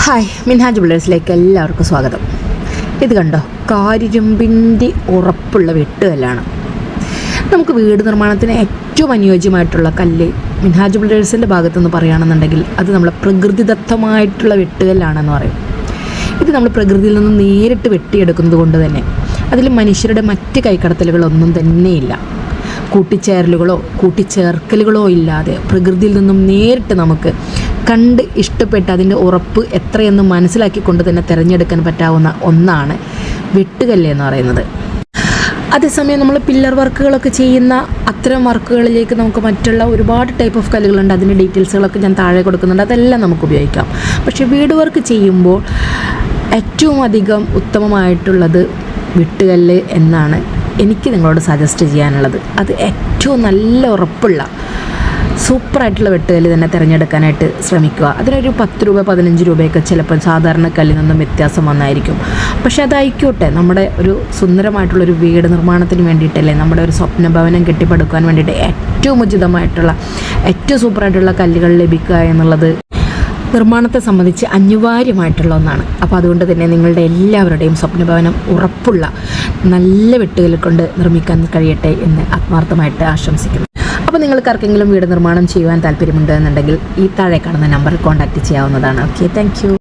Hi, Minhaj ബിൽഡേഴ്സിലേക്ക് എല്ലാവർക്കും സ്വാഗതം. ഇത് കണ്ടോ, കാരിരുമ്പിൻ്റെ ഉറപ്പുള്ള വെട്ടുകല്ലാണ്. നമുക്ക് വീട് നിർമ്മാണത്തിന് ഏറ്റവും അനുയോജ്യമായിട്ടുള്ള കല്ല് മിൻഹാജ് ബിൽഡേഴ്സിൻ്റെ ഭാഗത്തുനിന്ന് പറയുകയാണെന്നുണ്ടെങ്കിൽ അത് നമ്മളെ പ്രകൃതിദത്തമായിട്ടുള്ള വെട്ടുകല്ലാണെന്ന് പറയും. ഇത് നമ്മൾ പ്രകൃതിയിൽ നിന്ന് നേരിട്ട് വെട്ടിയെടുക്കുന്നത് കൊണ്ട് തന്നെ അതിൽ മനുഷ്യരുടെ മറ്റ് കൈക്കടത്തലുകളൊന്നും തന്നെയില്ല. കൂട്ടിച്ചേരലുകളോ കൂട്ടിച്ചേർക്കലുകളോ ഇല്ലാതെ പ്രകൃതിയിൽ നിന്നും നേരിട്ട് നമുക്ക് കണ്ട് ഇഷ്ടപ്പെട്ട് അതിൻ്റെ ഉറപ്പ് എത്രയെന്ന് മനസ്സിലാക്കിക്കൊണ്ട് തന്നെ തിരഞ്ഞെടുക്കാൻ പറ്റാവുന്ന ഒന്നാണ് വെട്ടുകല്ല് എന്ന് പറയുന്നത്. അതേസമയം നമ്മൾ പില്ലർ വർക്കുകളൊക്കെ ചെയ്യുന്ന അത്തരം വർക്കുകളിലേക്ക് നമുക്ക് മറ്റുള്ള ഒരുപാട് ടൈപ്പ് ഓഫ് കല്ലുകളുണ്ട്. അതിൻ്റെ ഡീറ്റെയിൽസുകളൊക്കെ ഞാൻ താഴെ കൊടുക്കുന്നുണ്ട്, അതെല്ലാം നമുക്ക് ഉപയോഗിക്കാം. പക്ഷേ വീട് വർക്ക് ചെയ്യുമ്പോൾ ഏറ്റവും അധികം ഉത്തമമായിട്ടുള്ളത് വെട്ടുകല്ല് എന്നാണ് എനിക്ക് നിങ്ങളോട് സജസ്റ്റ് ചെയ്യാനുള്ളത്. അത് ഏറ്റവും നല്ല ഉറപ്പുള്ള സൂപ്പറായിട്ടുള്ള വെട്ടുകല്ല് തന്നെ തിരഞ്ഞെടുക്കാനായിട്ട് ശ്രമിക്കുക. അതിനൊരു 10 രൂപ 15 രൂപയൊക്കെ ചിലപ്പോൾ സാധാരണ കല്ലിൽ നിന്നും വ്യത്യാസം വന്നായിരിക്കും. പക്ഷേ അതായിക്കോട്ടെ, നമ്മുടെ ഒരു സുന്ദരമായിട്ടുള്ളൊരു വീട് നിർമ്മാണത്തിന് വേണ്ടിയിട്ടല്ലേ, നമ്മുടെ ഒരു സ്വപ്ന ഭവനം കെട്ടിപ്പടുക്കാൻ വേണ്ടിയിട്ട് ഏറ്റവും ഉചിതമായിട്ടുള്ള ഏറ്റവും സൂപ്പറായിട്ടുള്ള കല്ലുകൾ ലഭിക്കുക എന്നുള്ളത് നിർമ്മാണത്തെ സംബന്ധിച്ച് അനിവാര്യമായിട്ടുള്ള ഒന്നാണ്. അപ്പോൾ അതുകൊണ്ട് തന്നെ നിങ്ങളുടെ എല്ലാവരുടെയും സ്വപ്നഭവനം ഉറപ്പുള്ള നല്ല വെട്ടുകല്ല് കൊണ്ട് നിർമ്മിക്കാൻ കഴിയട്ടെ എന്ന് ആത്മാർത്ഥമായിട്ട് ആശംസിക്കുന്നു. അപ്പോൾ നിങ്ങൾക്ക് ആർക്കെങ്കിലും വീട് നിർമ്മാണം ചെയ്യുവാൻ താല്പര്യമുണ്ട് എന്നുണ്ടെങ്കിൽ ഈ താഴെ കാണുന്ന നമ്പറിൽ കോൺടാക്റ്റ് ചെയ്യാവുന്നതാണ്. Okay, thank you.